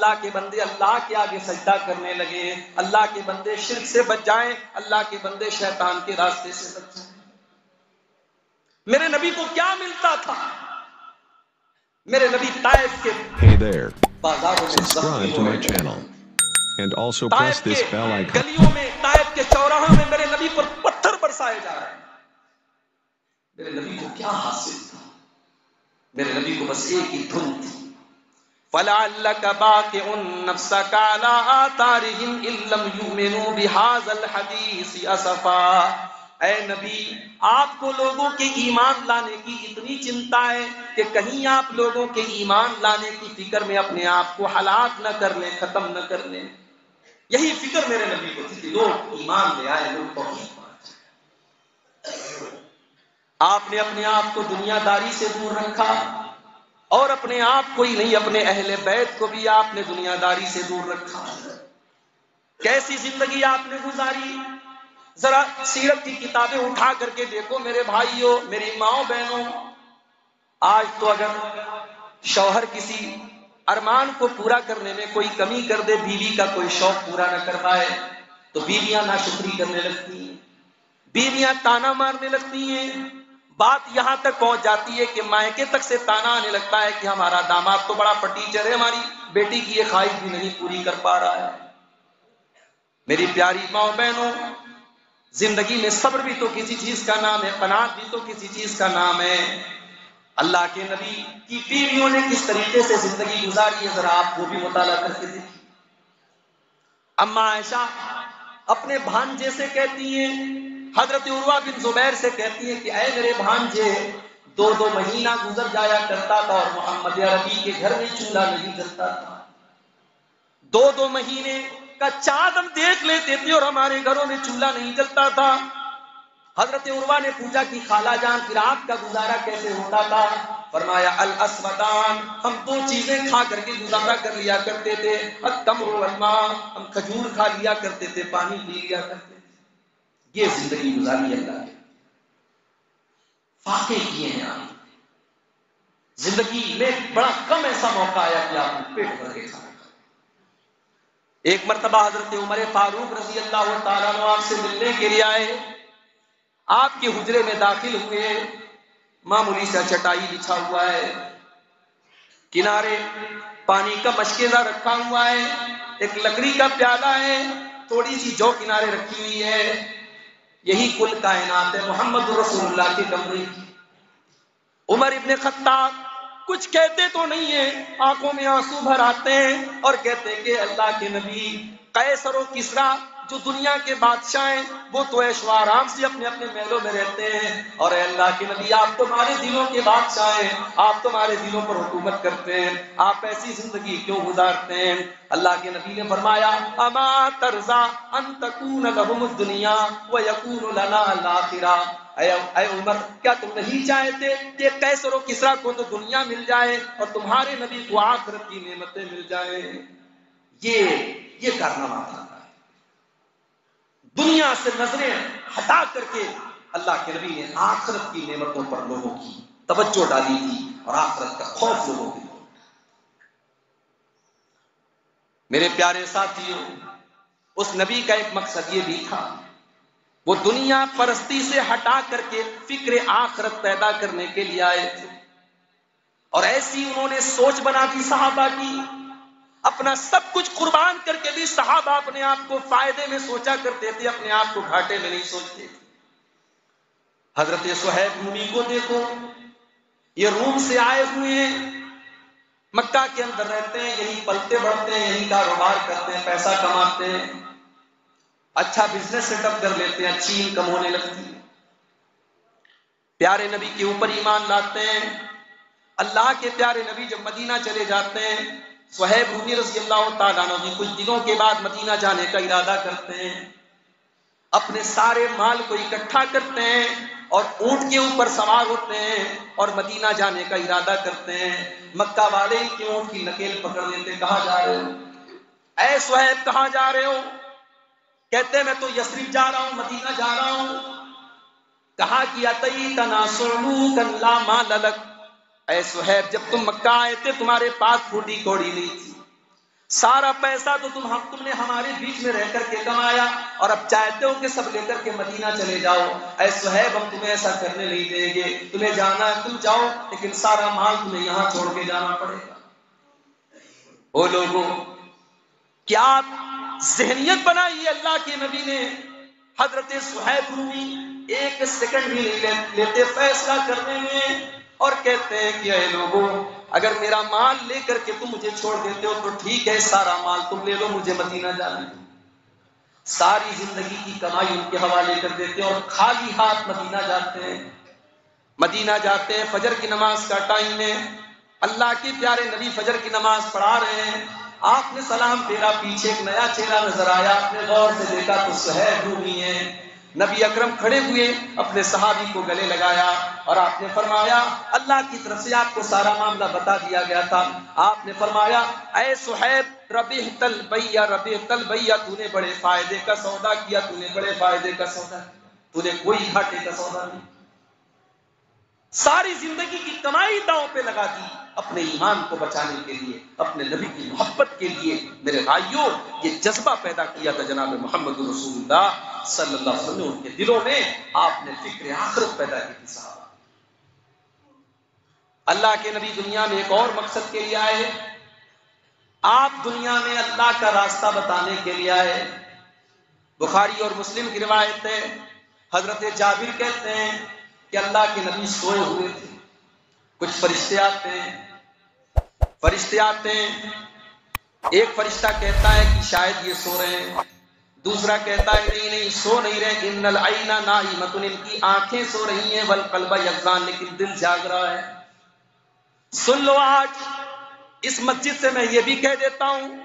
اللہ کے بندے اللہ کے آگے سجدہ کرنے لگے، اللہ کے بندے شرک سے بچ جائیں، اللہ کے بندے شیطان کے راستے سے بچ جائیں۔ میرے نبی کو کیا ملتا تھا؟ میرے نبی طائف کے Hey there. بازاروں میں Subscribe to my channel. And also press Taif کے this bell icon. گلیوں میں، طائف کے چوراہوں میں میرے نبی پر پتھر برسائے جا رہے ہیں۔ میرے نبی کو کیا حاصل تھا؟ میرے نبی کو بس ایک ہی دھن تھی، فَلَعَلَّكَ بَاقِعٌ نَفْسَكَ عَلَىٰ آثَارِهِمْ إِن لَّمْ يُؤْمِنُوا بِهَٰذَا الْحَدِيثِ أَسَفًا۔ اے نبی، آپ کو لوگوں کے ایمان لانے کی اتنی چنتا ہے کہ کہیں آپ لوگوں کے ایمان لانے کی فکر میں اپنے آپ کو ہلاک نہ کر لیں، ختم نہ کر لیں۔ یہی فکر میرے نبی کو تھی کہ لوگ ایمان لے آئے، لوگ توحید پائیں۔ آپ نے اپنے آپ کو دنیا داری سے دور رکھا، اور اپنے آپ کو ہی نہیں، اپنے اہل بیت کو بھی آپ نے دنیا داری سے دور رکھا۔ کیسی زندگی آپ نے گزاری؟ ذرا سیرت کی کتابیں اٹھا کر کے دیکھو میرے بھائیوں، میری ماؤں بہنوں۔ آج تو اگر شوہر کسی ارمان کو پورا کرنے میں کوئی کمی کر دے، بیوی کا کوئی شوق پورا نہ کر پائے، تو بیویاں ناشکری کرنے لگتی ہیں، بیویاں تانا مارنے لگتی ہیں۔ بات یہاں تک پہنچ جاتی ہے کہ مائکے تک سے تانا آنے لگتا ہے کہ ہمارا داماد تو بڑا پٹیچر ہے، ہماری بیٹی کی یہ خواہش بھی نہیں پوری کر پا رہا ہے۔ میری پیاری ماں بہنوں، زندگی میں صبر بھی تو کسی چیز کا نام ہے، قناعت بھی تو کسی چیز کا نام ہے۔ اللہ کے نبی کی بیویوں نے کس طریقے سے زندگی گزاری ہے، ذرا آپ وہ بھی مطالعہ کر کے دیکھیں۔ اما عائشہ اپنے بھانجے سے کہتی ہیں، حضرت عروہ بن زبیر سے کہتی ہیں کہ اے میرے بھانجے، 2 مہینہ گزر جایا کرتا تھا اور محمد عربی کے گھر میں چولہا نہیں جلتا تھا۔ 2 مہینے کا چاند ہم دیکھ لیتے تھے اور ہمارے گھروں میں چولہا نہیں جلتا تھا۔ حضرت عروہ نے پوچھا کہ خالہ جان پھر آپ کا گزارا کیسے ہوتا تھا؟ فرمایا الاسودان، ہم 2 چیزیں کھا کر کے گزارا کر لیا کرتے تھے، التمر والماء، ہم کھجور کھا لیا کرتے تھے، پانی پی لیا کرتے تھے۔ یہ زندگی گزاری اللہ نے، فاقے کیے ہیں آپ۔ زندگی میں بڑا کم ایسا موقع آیا کہ آپ نے پیٹ بھر کے کھانا۔ ایک مرتبہ حضرت عمر فاروق رضی اللہ تعالیٰ عنہ آپ سے ملنے کے لیے آئے، آپ کے حجرے میں داخل ہوئے، معمولی سا چٹائی بچھا ہوا ہے، کنارے پانی کا مشکیزہ رکھا ہوا ہے، ایک لکڑی کا پیالہ ہے، تھوڑی سی جو کنارے رکھی ہوئی ہے، یہی کل کائنات ہے محمد رسول اللہ کے کمرے کی۔ عمر ابن خطاب کچھ کہتے تو نہیں ہیں، آنکھوں میں آنسو بھر آتے ہیں اور کہتے ہیں کہ اللہ کے نبی، قیصر و کسریٰ جو دنیا کے بادشاہ ہیں وہ تو عیش و آرام سے اپنے اپنے محلوں میں رہتے ہیں، اور اے اللہ کے نبی آپ تمہارے دلوں کے بادشاہ ہیں، آپ تمہارے دلوں پر حکومت کرتے ہیں، آپ ایسی زندگی کیوں گزارتے ہیں؟ اللہ کے نبی نے فرمایا اما ترضیٰ ان تکون لہم الدنیا ویکون لنا الآخرہ۔ اے عمر، کیا تم نہیں چاہتے کہ قیصر و کسریٰ کو تو دنیا مل جائے اور تمہارے نبی کو آخرت کی نعمتیں مل جائیں؟ یہ کارنامہ تھا۔ دنیا سے نظریں ہٹا کر کے اللہ کے نبی نے آخرت کی نعمتوں پر لوگوں کی توجہ ڈالی تھی اور آخرت کا خوف لوگوں کے لیے۔ میرے پیارے ساتھیوں، اس نبی کا ایک مقصد یہ بھی تھا، وہ دنیا پرستی سے ہٹا کر کے فکر آخرت پیدا کرنے کے لیے آئے تھے، اور ایسی انہوں نے سوچ بنا دی صحابہ کی، اپنا سب کچھ قربان کر کے بھی صحابہ اپنے آپ کو فائدے میں سوچا کرتے تھے، اپنے آپ کو گھاٹے میں نہیں سوچتے تھے۔ حضرت صہیب رومی کو دیکھو، یہ روم سے آئے ہوئے ہیں، مکہ کے اندر رہتے ہیں، یہی پلتے بڑھتے ہیں، یہی کاروبار کرتے ہیں، پیسہ کماتے ہیں، اچھا بزنس سیٹ اپ کر لیتے ہیں، اچھی انکم ہونے لگتی ہے، پیارے نبی کے اوپر ایمان لاتے ہیں۔ اللہ کے پیارے نبی جب مدینہ چلے جاتے ہیں، صہیب رومی رضی اللہ تعالیٰ عنہ بھی کچھ دنوں کے بعد مدینہ جانے کا ارادہ کرتے ہیں، اپنے سارے مال کو اکٹھا کرتے ہیں اور اونٹ کے اوپر سوار ہوتے ہیں اور مدینہ جانے کا ارادہ کرتے ہیں۔ مکہ والے ان کے اونٹ کی نکیل پکڑ لیتے، کہاں جا رہے ہو؟ اے صہیب کہاں جا رہے ہو؟ کہتے میں تو یثرب جا رہا ہوں، مدینہ جا رہا ہوں۔ کہا کہ اتیتنا صعلوکا لا مال لک، اے صہیب جب تم مکہ آئے تھے تمہارے پاس پھوٹی کوڑی نہیں تھی، سارا پیسہ تو تم نے ہمارے بیچ میں رہ کر کے کمایا اور اب چاہتے ہو کہ سب لے کر کے مدینہ چلے جاؤ. اے صہیب ہم تمہیں ایسا کرنے نہیں دیں گے, تمہیں جانا ہے تم جاؤ, لیکن سارا مال تمہیں یہاں چھوڑ کے جانا پڑے گا. وہ لوگوں کیا ذہنیت بنائی اللہ کے نبی نے. حضرت صہیب رومی ایک سیکنڈ بھی نہیں لیتے فیصلہ کرنے میں, اور کہتے ہیں کہ اے لوگوں اگر میرا مال لے کر کے تم مجھے چھوڑ دیتے ہو تو ٹھیک ہے, سارا مال تم لے لو, مجھے مدینہ جانا ہے. ساری زندگی کی کمائی ان کے حوالے کر دیتے ہیں اور خالی ہاتھ مدینہ جاتے ہیں. مدینہ جاتے ہیں, فجر کی نماز کا ٹائم ہے, اللہ کے پیارے نبی فجر کی نماز پڑھا رہے ہیں. آپ نے سلام پھیرا, پیچھے ایک نیا چہرہ نظر آیا, آپ نے غور سے دیکھا تو صہیب رومی ہے. نبی اکرم کھڑے ہوئے, اپنے صحابی کو گلے لگایا اور آپ نے فرمایا اللہ کی طرف سے آپ کو سارا معاملہ بتا دیا گیا تھا. آپ نے فرمایا اے صہیب ربحت البیع ربحت البیع, تو نے بڑے فائدے کا سودا کیا, تو نے بڑے فائدے کا سودا کیا, تو نے کوئی گھاٹے کا سودا نہیں. ساری زندگی کی کمائی داؤں پہ لگا دی اپنے ایمان کو بچانے کے لیے, اپنے نبی کی محبت کے لیے. میرے بھائیوں یہ جذبہ پیدا کیا تھا جناب محمد رسول اللہ صلی اللہ علیہ وسلم نے, ان کے دلوں میں آپ نے فکر آخرت پیدا کی تھی. صاحب اللہ کے نبی دنیا میں ایک اور مقصد کے لیے آئے, آپ دنیا میں اللہ کا راستہ بتانے کے لیے آئے. بخاری اور مسلم کی روایت ہے, حضرت جابر کہتے ہیں کہ اللہ کے نبی سوئے ہوئے تھے, کچھ فرشتے آتے ہیں, ایک فرشتہ کہتا ہے کہ شاید یہ سو رہے ہیں, دوسرا کہتا ہے نہیں سو نہیں رہے, ان العین نائمۃ, ان کی آنکھیں سو رہی ہیں, والقلب یقظان, لیکن دل جاگ رہا ہے. سن لو, آج اس مسجد سے میں یہ بھی کہہ دیتا ہوں